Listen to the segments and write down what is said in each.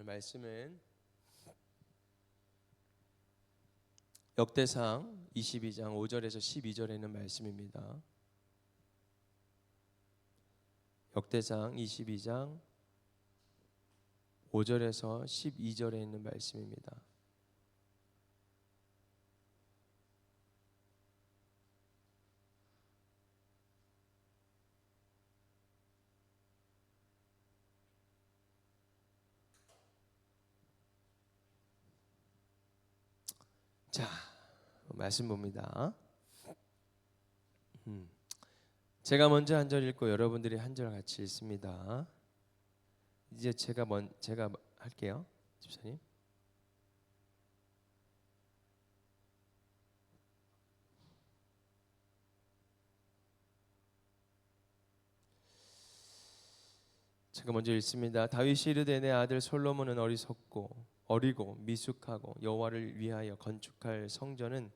말씀은 역대상 22장 5절에서 12절에 있는 말씀입니다. 역대상 22장 5절에서 12절에 있는 말씀입니다. 자, 말씀 봅니다. 제가 먼저 한 절 읽고 여러분들이 한 절 같이 읽습니다. 이제 제가 할게요, 집사님. 제가 먼저 읽습니다. 다윗이 이르되 내 아들 솔로몬은 어리고 미숙하고 여호와를 위하여 건축할 성전은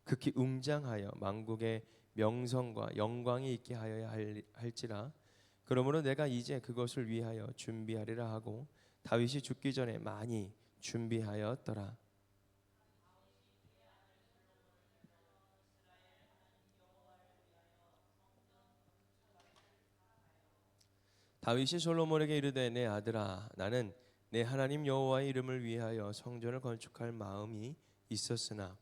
극히 웅장하여 만국의 명성과 영광이 있게 하여야 할지라. 그러므로 내가 이제 그것을 위하여 준비하리라 하고 다윗이 죽기 전에 많이 준비하였더라. 다윗이 솔로몬에게 이르되 내 아들아, 나는 내 하나님 여호와의 이름을 위하여 성전을 건축할 마음이 있었으나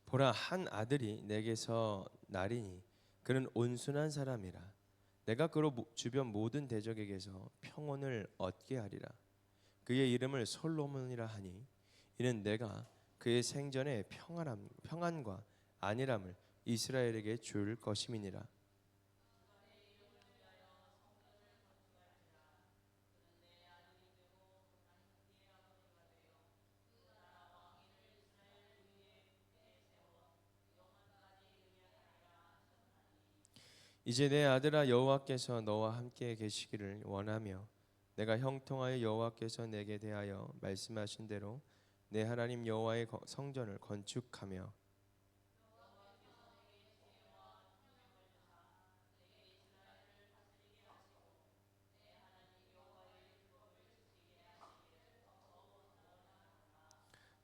보라, 한 아들이 내게서 나리니 그는 온순한 사람이라. 내가 그로 주변 모든 대적에게서 평온을 얻게 하리라. 그의 이름을 솔로몬이라 하니 이는 내가 그의 생전에 평안과 안일함을 이스라엘에게 줄 것임이니라. 이제 내 아들아, 여호와께서 너와 함께 계시기를 원하며 내가 형통하여 여호와께서 내게 대하여 말씀하신 대로 내 하나님 여호와의 성전을 건축하며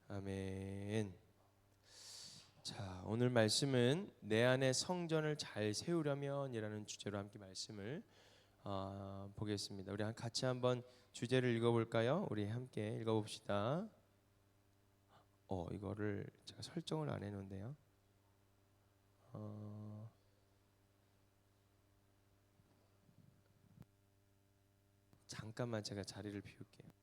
아멘. 자, 오늘 말씀은 내 안에 성전을 잘 세우려면이라는 주제로 함께 말씀을 보겠습니다. 우리 같이 한번 주제를 읽어볼까요? 우리 함께 읽어봅시다. 이거를 제가 설정을 안 해놓은데요. 잠깐만 제가 자리를 비울게요.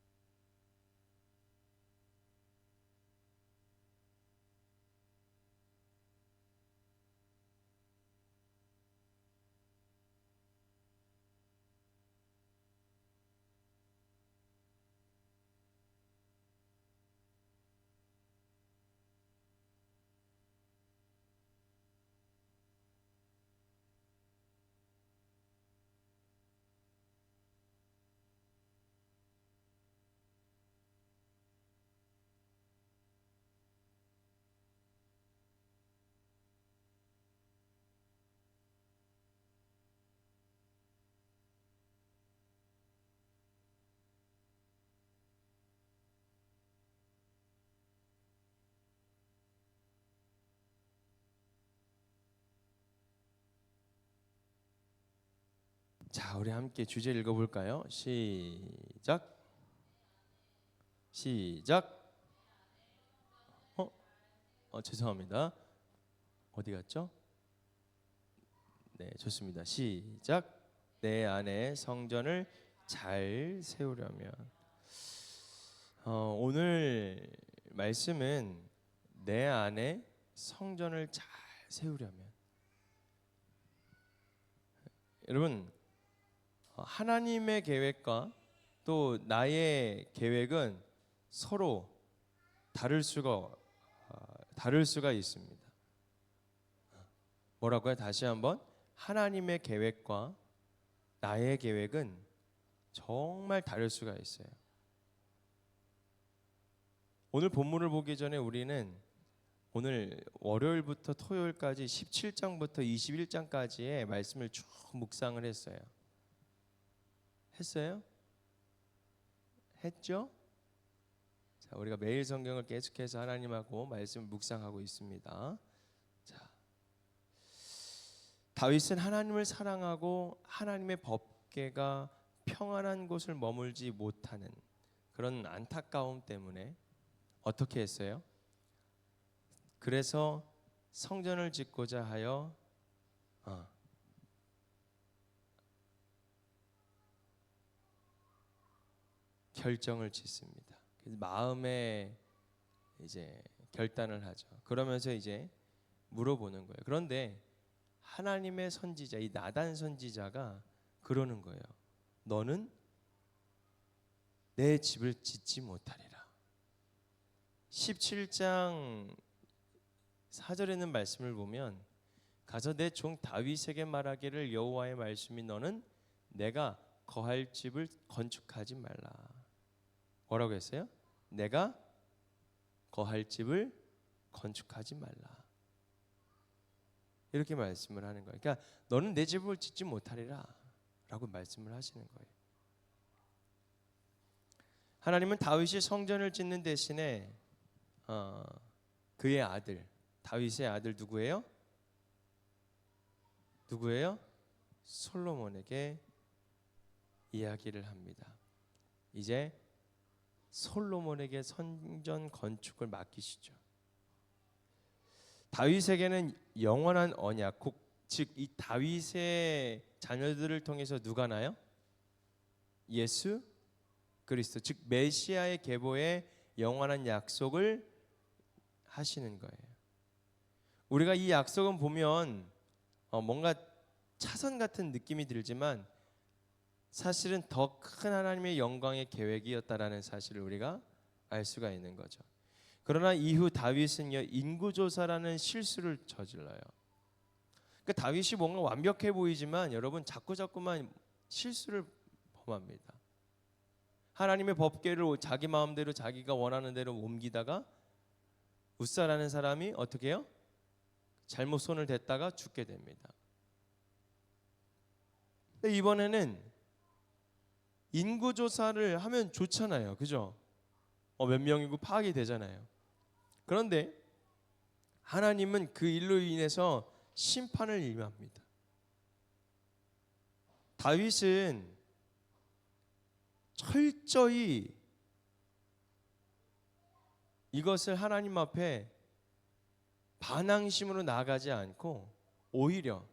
자, 우리 함께 주제 읽어볼까요? 시작. 죄송합니다. 어디 갔죠? 네, 좋습니다. 시작. 내 안에 성전을 잘 세우려면. 오늘 말씀은 내 안에 성전을 잘 세우려면. 여러분, 하나님의 계획과 또 나의 계획은 서로 다를 수가 있습니다. 뭐라고요? 다시 한번. 하나님의 계획과 나의 계획은 정말 다를 수가 있어요. 오늘 본문을 보기 전에 우리는 오늘 월요일부터 토요일까지 17장부터 21장까지의 말씀을 쭉 묵상을 했어요. 했어요? 했죠? 자, 우리가 매일 성경을 계속해서 하나님하고 말씀을 묵상하고 있습니다. 자, 다윗은 하나님을 사랑하고 하나님의 법궤가 평안한 곳을 머물지 못하는 그런 안타까움 때문에 어떻게 했어요? 그래서 성전을 짓고자 하여 결정을 짓습니다. 마음에 이제 결단을 하죠. 그러면서 이제 물어보는 거예요. 그런데 하나님의 선지자, 이 나단 선지자가 그러는 거예요. 너는 내 집을 짓지 못하리라. 17장 4절에 있는 말씀을 보면 가서 내 종 다윗에게 말하기를 여호와의 말씀이 너는 내가 거할 집을 건축하지 말라. 뭐라고 했어요? 내가 거할 집을 건축하지 말라. 이렇게 말씀을 하는 거예요. 그러니까 너는 내 집을 짓지 못하리라 라고 말씀을 하시는 거예요. 하나님은 다윗이 성전을 짓는 대신에 그의 아들, 다윗의 아들 누구예요? 누구예요? 솔로몬에게 이야기를 합니다. 이제 솔로몬에게 성전 건축을 맡기시죠. 다윗에게는 영원한 언약, 즉 이 다윗의 자녀들을 통해서 누가 나요? 예수 그리스도, 즉 메시아의 계보의 영원한 약속을 하시는 거예요. 우리가 이 약속은 보면 뭔가 차선 같은 느낌이 들지만 사실은 더 큰 하나님의 영광의 계획이었다라는 사실을 우리가 알 수가 있는 거죠. 그러나 이후 다윗은요, 인구조사라는 실수를 저질러요. 그러니까 다윗이 뭔가 완벽해 보이지만 여러분 자꾸만 실수를 범합니다. 하나님의 법궤를 자기 마음대로 자기가 원하는 대로 옮기다가 웃사라는 사람이 어떻게 해요? 잘못 손을 댔다가 죽게 됩니다. 근데 이번에는 인구조사를 하면 좋잖아요. 그죠? 몇 명이고 파악이 되잖아요. 그런데 하나님은 그 일로 인해서 심판을 임합니다. 다윗은 철저히 이것을 하나님 앞에 반항심으로 나아가지 않고 오히려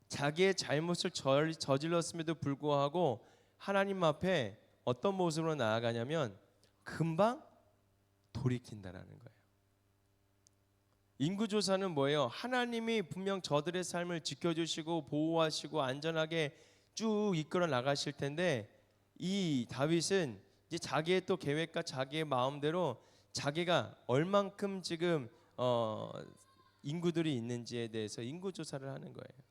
자기의 잘못을 저질렀음에도 불구하고 하나님 앞에 어떤 모습으로 나아가냐면 금방 돌이킨다라는 거예요. 인구조사는 뭐예요? 하나님이 분명 저들의 삶을 지켜주시고 보호하시고 안전하게 쭉 이끌어 나가실 텐데 이 다윗은 이제 자기의 또 계획과 자기의 마음대로 자기가 얼만큼 지금 인구들이 있는지에 대해서 인구조사를 하는 거예요.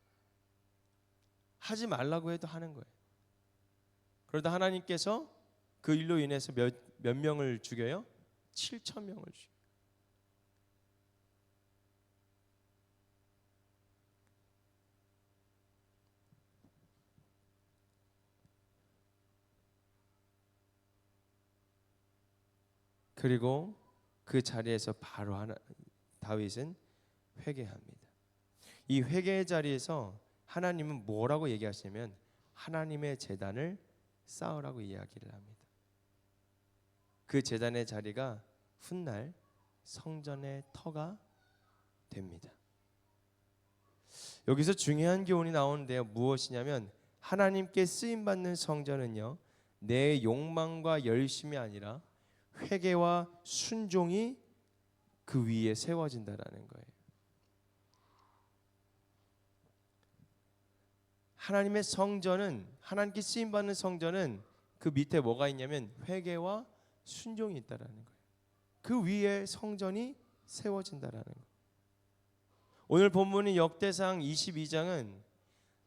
하지 말라고 해도 하는 거예요. 그러다 하나님께서 그 일로 인해서 몇 명을 죽여요? 7,000명을 죽여요. 그리고 그 자리에서 바로 다윗은 회개합니다. 이 회개의 자리에서 하나님은 뭐라고 얘기하시냐면 하나님의 제단을 쌓으라고 이야기를 합니다. 그 제단의 자리가 훗날 성전의 터가 됩니다. 여기서 중요한 교훈이 나오는데요. 무엇이냐면 하나님께 쓰임 받는 성전은요, 내 욕망과 열심이 아니라 회개와 순종이 그 위에 세워진다라는 거예요. 하나님의 성전은, 하나님께 쓰임 받는 성전은 그 밑에 뭐가 있냐면 회개와 순종이 있다라는 거예요. 그 위에 성전이 세워진다라는 거예요. 오늘 본문인 역대상 22장은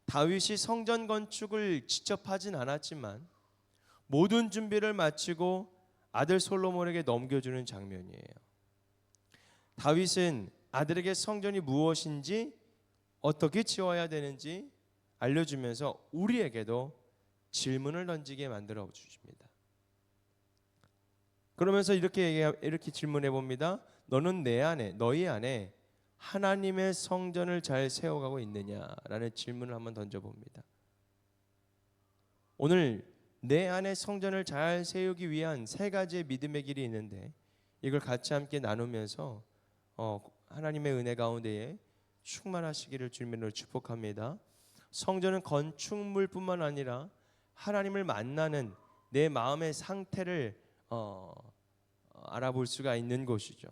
다윗이 성전 건축을 직접 하진 않았지만 모든 준비를 마치고 아들 솔로몬에게 넘겨주는 장면이에요. 다윗은 아들에게 성전이 무엇인지 어떻게 지어야 되는지 알려주면서 우리에게도 질문을 던지게 만들어 주십니다. 그러면서 이렇게 질문해 봅니다. 너는 너희 안에 하나님의 성전을 잘 세워가고 있느냐라는 질문을 한번 던져봅니다. 오늘 내 안에 성전을 잘 세우기 위한 세 가지의 믿음의 길이 있는데 이걸 같이 함께 나누면서 하나님의 은혜 가운데에 충만하시기를 주님으로 축복합니다. 성전은 건축물뿐만 아니라 하나님을 만나는 내 마음의 상태를 알아볼 수가 있는 곳이죠.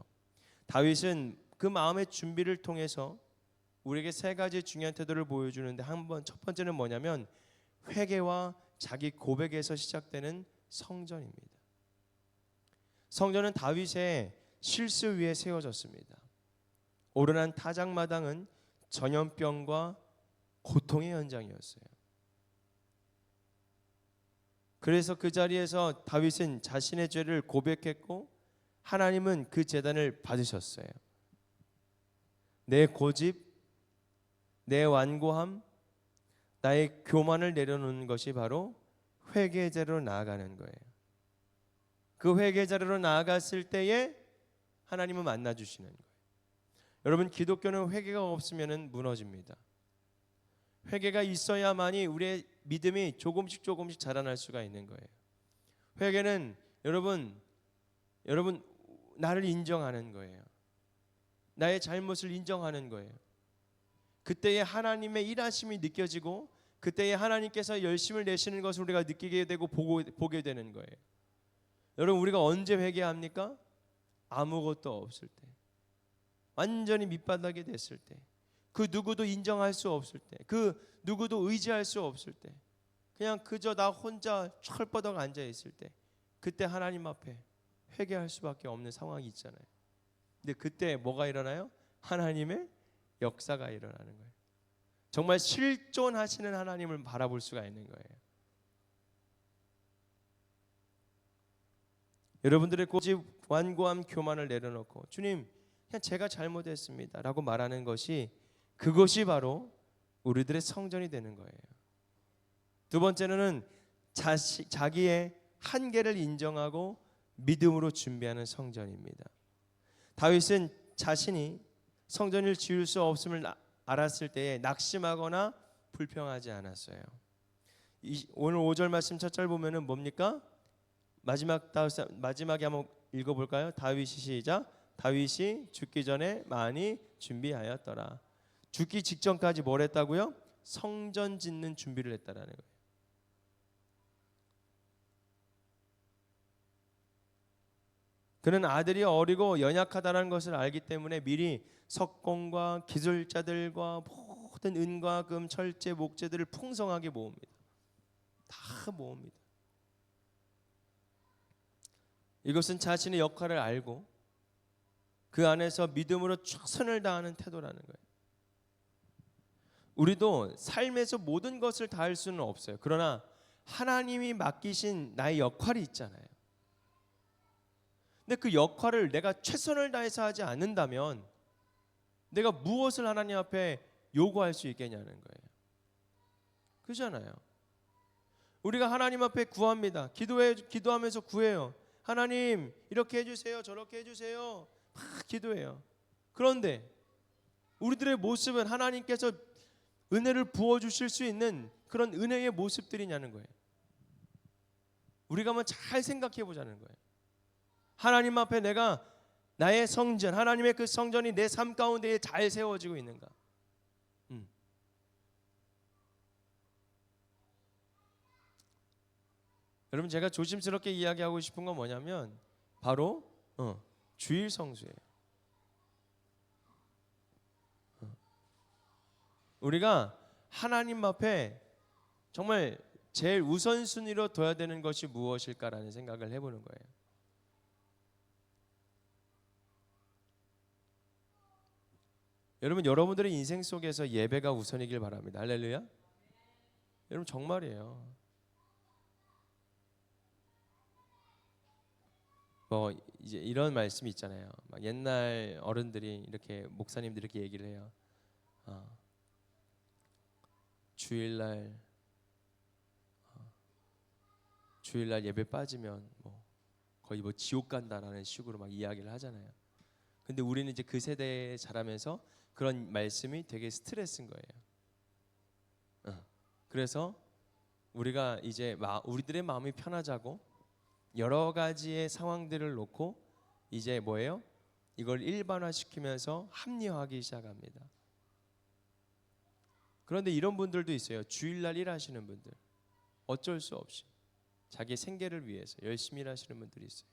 다윗은 그 마음의 준비를 통해서 우리에게 세 가지 중요한 태도를 보여주는데 첫 번째는 뭐냐면 회개와 자기 고백에서 시작되는 성전입니다. 성전은 다윗의 실수 위에 세워졌습니다. 오르난 타작마당은 전염병과 고통의 현장이었어요. 그래서 그 자리에서 다윗은 자신의 죄를 고백했고 하나님은 그 제단을 받으셨어요. 내 고집, 내 완고함, 나의 교만을 내려놓는 것이 바로 회개 자리로 나아가는 거예요. 그 회개 자리로 나아갔을 때에 하나님은 만나 주시는 거예요. 여러분, 기독교는 회개가 없으면 무너집니다. 회개가 있어야만이 우리의 믿음이 조금씩 자라날 수가 있는 거예요. 회개는 여러분 나를 인정하는 거예요. 나의 잘못을 인정하는 거예요. 그때에 하나님의 일하심이 느껴지고 그때에 하나님께서 열심을 내시는 것을 우리가 느끼게 되고 보게 되는 거예요. 여러분, 우리가 언제 회개합니까? 아무것도 없을 때, 완전히 밑바닥이 됐을 때, 그 누구도 인정할 수 없을 때, 그 누구도 의지할 수 없을 때, 그냥 그저 나 혼자 철버덕 앉아 있을 때, 그때 하나님 앞에 회개할 수밖에 없는 상황이 있잖아요. 근데 그때 뭐가 일어나요? 하나님의 역사가 일어나는 거예요. 정말 실존하시는 하나님을 바라볼 수가 있는 거예요. 여러분들의 고집, 완고함, 교만을 내려놓고 주님, 그냥 제가 잘못했습니다 라고 말하는 것이, 그것이 바로 우리들의 성전이 되는 거예요. 두 번째는 자기의 한계를 인정하고 믿음으로 준비하는 성전입니다. 다윗은 자신이 성전을 지을 수 없음을 알았을 때에 낙심하거나 불평하지 않았어요. 오늘 5절 말씀 첫 절 보면은 뭡니까? 마지막에 한번 읽어볼까요? 다윗이 시작. 다윗이 죽기 전에 많이 준비하였더라. 죽기 직전까지 뭘 했다고요? 성전 짓는 준비를 했다라는 거예요. 그는 아들이 어리고 연약하다는 것을 알기 때문에 미리 석공과 기술자들과 모든 은과 금, 철제, 목재들을 풍성하게 모읍니다. 다 모읍니다. 이것은 자신의 역할을 알고 그 안에서 믿음으로 최선을 다하는 태도라는 거예요. 우리도 삶에서 모든 것을 다 할 수는 없어요. 그러나 하나님이 맡기신 나의 역할이 있잖아요. 근데 그 역할을 내가 최선을 다해서 하지 않는다면 내가 무엇을 하나님 앞에 요구할 수 있겠냐는 거예요. 그렇잖아요. 우리가 하나님 앞에 구합니다. 기도하면서 구해요. 하나님 이렇게 해주세요, 저렇게 해주세요, 막 기도해요. 그런데 우리들의 모습은 하나님께서 은혜를 부어주실 수 있는 그런 은혜의 모습들이냐는 거예요. 우리가 한번 잘 생각해 보자는 거예요. 하나님 앞에 내가 나의 성전, 하나님의 그 성전이 내 삶 가운데에 잘 세워지고 있는가? 여러분, 제가 조심스럽게 이야기하고 싶은 건 뭐냐면 바로 주일 성수예요. 우리가 하나님 앞에 정말 제일 우선순위로 둬야 되는 것이 무엇일까라는 생각을 해보는 거예요. 여러분들의 인생 속에서 예배가 우선이길 바랍니다. 할렐루야. 여러분, 정말이에요. 뭐 이제 이런 말씀이 있잖아요. 막 옛날 어른들이 이렇게 목사님들이 이렇게 얘기를 해요. 주일날 예배 빠지면 뭐 거의 뭐 지옥 간다라는 식으로 막 이야기를 하잖아요. 근데 우리는 이제 그 세대에 자라면서 그런 말씀이 되게 스트레스인 거예요. 그래서 우리가 이제 우리들의 마음이 편하자고 여러 가지의 상황들을 놓고 이제 뭐예요? 이걸 일반화시키면서 합리화하기 시작합니다. 그런데 이런 분들도 있어요. 주일날 일하시는 분들, 어쩔 수 없이 자기 생계를 위해서 열심히 일하시는 분들이 있어요.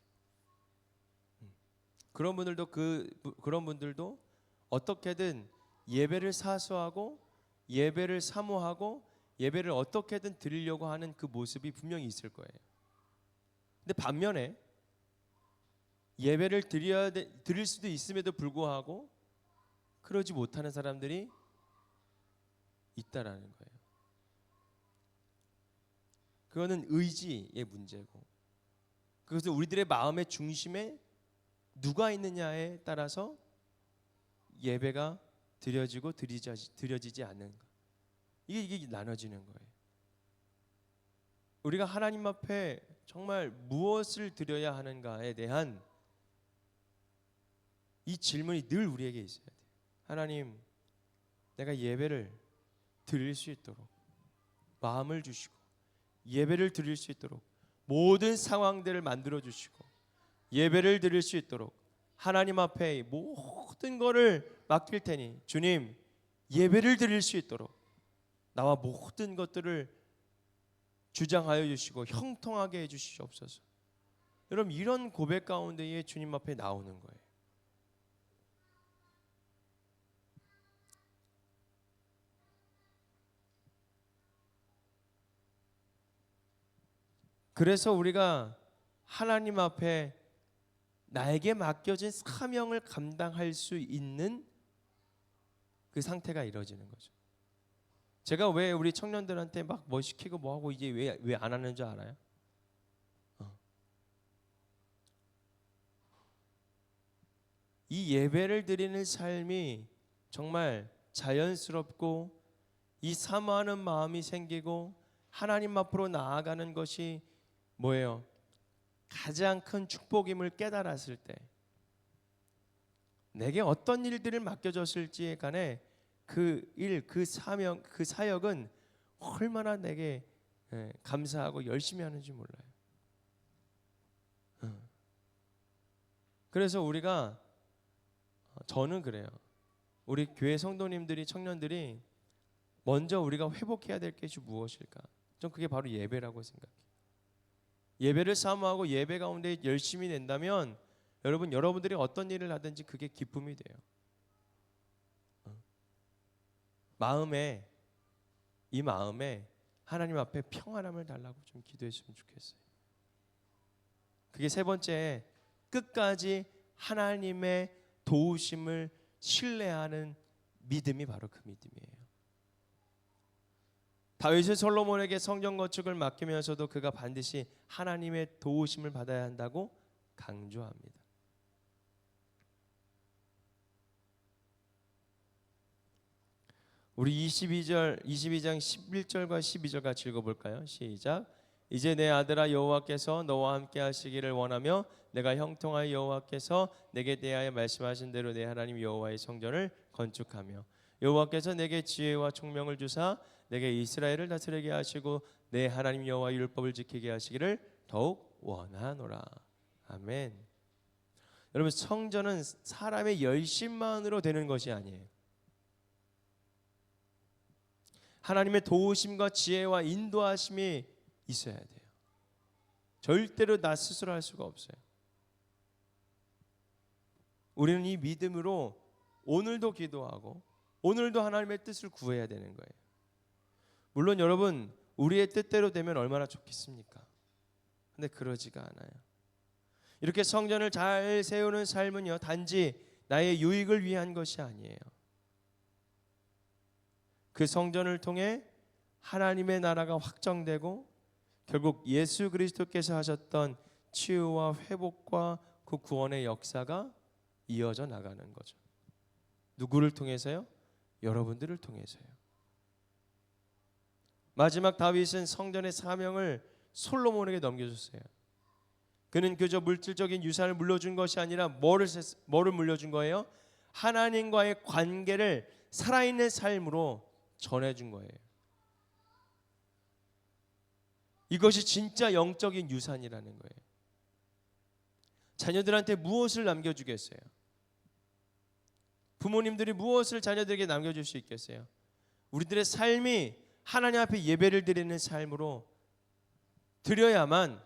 그런 분들도 어떻게든 예배를 사수하고 예배를 사모하고 예배를 어떻게든 드리려고 하는 그 모습이 분명히 있을 거예요. 근데 반면에 예배를 드릴 수도 있음에도 불구하고 그러지 못하는 사람들이 있다라는 거예요. 그거는 의지의 문제고, 그것은 우리들의 마음의 중심에 누가 있느냐에 따라서 예배가 드려지고 드려지지 않는 것, 이게 나눠지는 거예요. 우리가 하나님 앞에 정말 무엇을 드려야 하는가에 대한 이 질문이 늘 우리에게 있어야 돼요. 하나님, 내가 예배를 드릴 수 있도록 마음을 주시고 예배를 드릴 수 있도록 모든 상황들을 만들어 주시고 예배를 드릴 수 있도록 하나님 앞에 모든 것을 맡길 테니 주님, 예배를 드릴 수 있도록 나와 모든 것들을 주장하여 주시고 형통하게 해 주시옵소서. 여러분, 이런 고백 가운데에 주님 앞에 나오는 거예요. 그래서 우리가 하나님 앞에 나에게 맡겨진 사명을 감당할 수 있는 그 상태가 이루어지는 거죠. 제가 왜 우리 청년들한테 막 뭐 시키고 뭐 하고 이제 왜 안 하는 줄 알아요? 이 예배를 드리는 삶이 정말 자연스럽고 이 사모하는 마음이 생기고 하나님 앞으로 나아가는 것이 뭐예요? 가장 큰 축복임을 깨달았을 때, 내게 어떤 일들을 맡겨졌을지 간에 그 일, 그 사명, 그 사역은 얼마나 내게 감사하고 열심히 하는지 몰라요. 그래서 저는 그래요. 우리 교회 성도님들이, 청년들이 먼저 우리가 회복해야 될 것이 무엇일까? 전 그게 바로 예배라고 생각해요. 예배를 사모하고 예배 가운데 열심히 낸다면 여러분들이 어떤 일을 하든지 그게 기쁨이 돼요. 이 마음에 하나님 앞에 평안함을 달라고 좀 기도했으면 좋겠어요. 그게 세 번째, 끝까지 하나님의 도우심을 신뢰하는 믿음이 바로 그 믿음이에요. 다윗이 솔로몬에게 성전 건축을 맡기면서도 그가 반드시 하나님의 도우심을 받아야 한다고 강조합니다. 우리 22장 11절과 12절 같이 읽어볼까요? 시작. 이제 내 아들아, 여호와께서 너와 함께 하시기를 원하며 내가 형통하여 여호와께서 내게 대하여 말씀하신 대로 내 하나님 여호와의 성전을 건축하며 여호와께서 내게 지혜와 총명을 주사 내게 이스라엘을 다스리게 하시고 내 하나님 여호와의 율법을 지키게 하시기를 더욱 원하노라. 아멘. 여러분, 성전은 사람의 열심만으로 되는 것이 아니에요. 하나님의 도우심과 지혜와 인도하심이 있어야 돼요. 절대로 나 스스로 할 수가 없어요. 우리는 이 믿음으로 오늘도 기도하고 오늘도 하나님의 뜻을 구해야 되는 거예요. 물론 여러분, 우리의 뜻대로 되면 얼마나 좋겠습니까? 근데 그러지가 않아요. 이렇게 성전을 잘 세우는 삶은요, 단지 나의 유익을 위한 것이 아니에요. 그 성전을 통해 하나님의 나라가 확정되고 결국 예수 그리스도께서 하셨던 치유와 회복과 그 구원의 역사가 이어져 나가는 거죠. 누구를 통해서요? 여러분들을 통해서요. 마지막 다윗은 성전의 사명을 솔로몬에게 넘겨줬어요. 그는 그저 물질적인 유산을 물려준 것이 아니라 뭐를 물려준 거예요? 하나님과의 관계를 살아있는 삶으로 전해준 거예요. 이것이 진짜 영적인 유산이라는 거예요. 자녀들한테 무엇을 남겨주겠어요? 부모님들이 무엇을 자녀들에게 남겨줄 수 있겠어요? 우리들의 삶이 하나님 앞에 예배를 드리는 삶으로 드려야만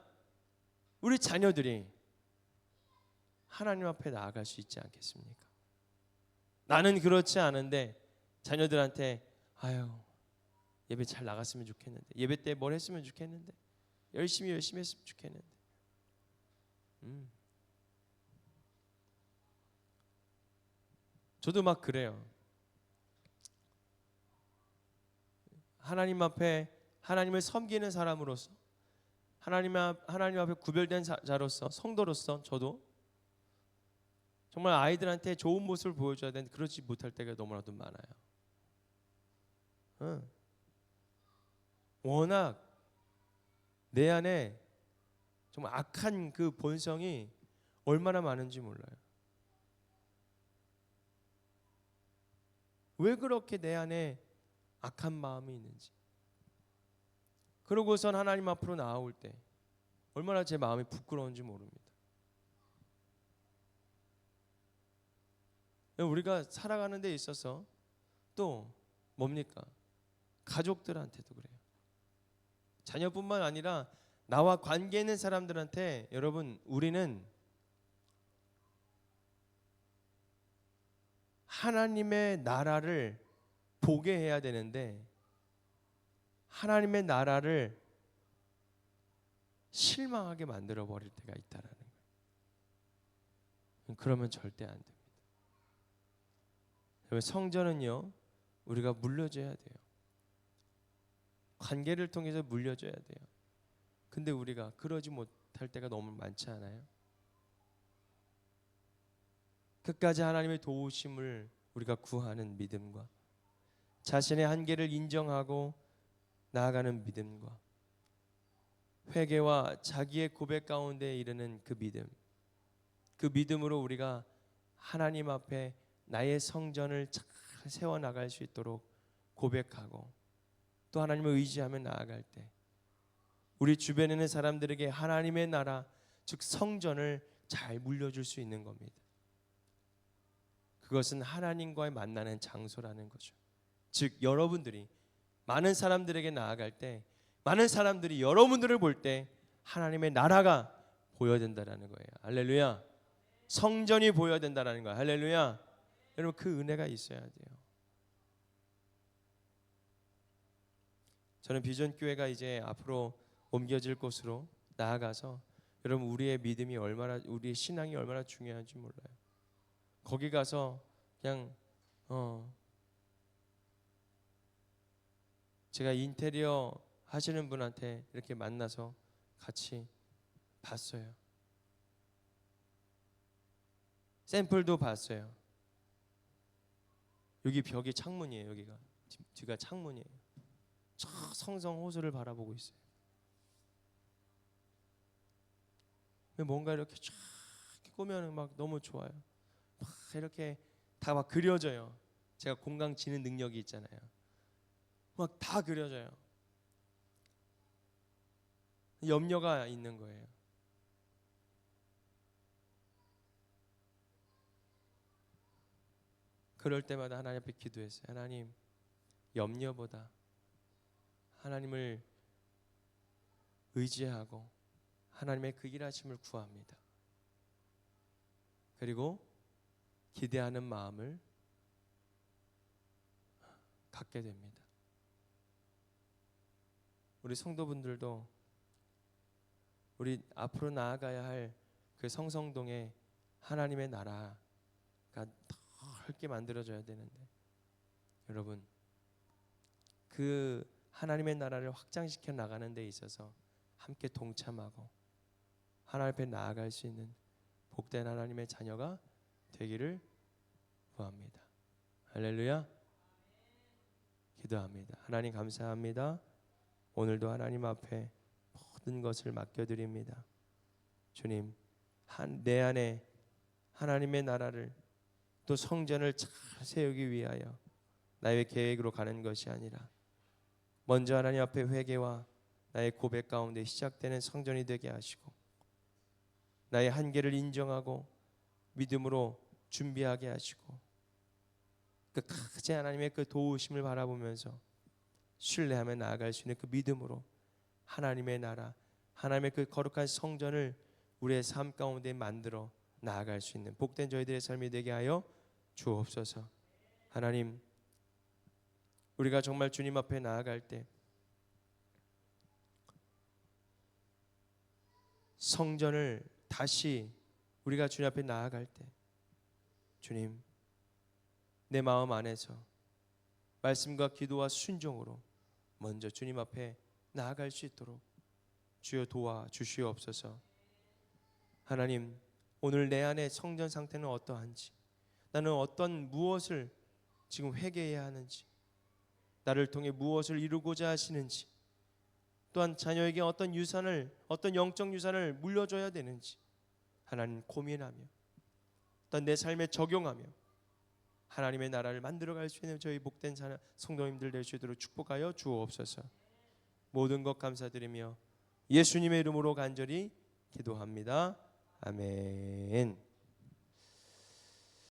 우리 자녀들이 하나님 앞에 나아갈 수 있지 않겠습니까? 나는 그렇지 않은데 자녀들한테 아유 예배 잘 나갔으면 좋겠는데, 예배 때 뭘 했으면 좋겠는데, 열심히 했으면 좋겠는데. 저도 막 그래요. 하나님 앞에 하나님을 섬기는 사람으로서, 하나님 앞에 구별된 자로서, 성도로서 저도 정말 아이들한테 좋은 모습을 보여줘야 되는데 그러지 못할 때가 너무나도 많아요. 워낙 내 안에 정말 악한 그 본성이 얼마나 많은지 몰라요. 왜 그렇게 내 안에 악한 마음이 있는지. 그러고선 하나님 앞으로 나아올 때 얼마나 제 마음이 부끄러운지 모릅니다. 우리가 살아가는 데 있어서 또 뭡니까? 가족들한테도 그래요. 자녀뿐만 아니라 나와 관계 있는 사람들한테 여러분, 우리는 하나님의 나라를 보게 해야 되는데 하나님의 나라를 실망하게 만들어 버릴 때가 있다라는 거예요. 그러면 절대 안 됩니다. 성전은요, 우리가 물려줘야 돼요. 관계를 통해서 물려줘야 돼요. 근데 우리가 그러지 못할 때가 너무 많지 않아요? 끝까지 하나님의 도우심을 우리가 구하는 믿음과 자신의 한계를 인정하고 나아가는 믿음과 회개와 자기의 고백 가운데 이르는 그 믿음, 그 믿음으로 우리가 하나님 앞에 나의 성전을 잘 세워나갈 수 있도록 고백하고 또 하나님을 의지하며 나아갈 때 우리 주변에 있는 사람들에게 하나님의 나라, 즉 성전을 잘 물려줄 수 있는 겁니다. 그것은 하나님과의 만나는 장소라는 거죠. 즉 여러분들이 많은 사람들에게 나아갈 때, 많은 사람들이 여러분들을 볼 때 하나님의 나라가 보여야 된다는 거예요. 할렐루야. 성전이 보여야 된다는 거예요. 할렐루야. 여러분, 그 은혜가 있어야 돼요. 저는 비전 교회가 이제 앞으로 옮겨질 곳으로 나아가서 여러분, 우리의 믿음이 얼마나, 우리의 신앙이 얼마나 중요한지 몰라요. 거기 가서 그냥 제가 인테리어 하시는 분한테 이렇게 만나서 같이 봤어요. 샘플도 봤어요. 여기 벽이 창문이에요. 여기가 뒤가 창문이에요. 저 성성 호수를 바라보고 있어요. 뭔가 이렇게 쫙 꾸며는 막 너무 좋아요. 막 이렇게 다 막 그려져요. 제가 공강 지는 능력이 있잖아요. 막 다 그려져요. 염려가 있는 거예요. 그럴 때마다 하나님 앞에 기도했어요. 하나님, 염려보다 하나님을 의지하고 하나님의 그 일하심을 구합니다. 그리고 기대하는 마음을 갖게 됩니다. 우리 성도분들도 우리 앞으로 나아가야 할 그 성성동에 하나님의 나라가 넓게 만들어져야 되는데 여러분, 그 하나님의 나라를 확장시켜 나가는 데 있어서 함께 동참하고 하나님 앞에 나아갈 수 있는 복된 하나님의 자녀가 되기를 구합니다. 할렐루야. 기도합니다. 하나님 감사합니다. 오늘도 하나님 앞에 모든 것을 맡겨드립니다. 주님, 내 안에 하나님의 나라를 또 성전을 잘 세우기 위하여 나의 계획으로 가는 것이 아니라 먼저 하나님 앞에 회개와 나의 고백 가운데 시작되는 성전이 되게 하시고 나의 한계를 인정하고 믿음으로 준비하게 하시고 끝까지 하나님의 그 도우심을 바라보면서 신뢰하며 나아갈 수 있는 그 믿음으로 하나님의 나라, 하나님의 그 거룩한 성전을 우리의 삶 가운데 만들어 나아갈 수 있는 복된 저희들의 삶이 되게 하여 주옵소서. 하나님, 우리가 정말 주님 앞에 나아갈 때 성전을 다시 우리가 주님 앞에 나아갈 때 주님, 내 마음 안에서 말씀과 기도와 순종으로 먼저 주님 앞에 나아갈 수 있도록 주여 도와주시옵소서. 하나님, 오늘 내 안의 성전 상태는 어떠한지, 나는 어떤 무엇을 지금 회개해야 하는지, 나를 통해 무엇을 이루고자 하시는지, 또한 자녀에게 어떤 유산을, 어떤 영적 유산을 물려줘야 되는지 하나님 고민하며 또한 내 삶에 적용하며 하나님의 나라를 만들어갈 수 있는 저희 복된 성도님들 될 수 있도록 축복하여 주옵소서. 모든 것 감사드리며 예수님의 이름으로 간절히 기도합니다. 아멘.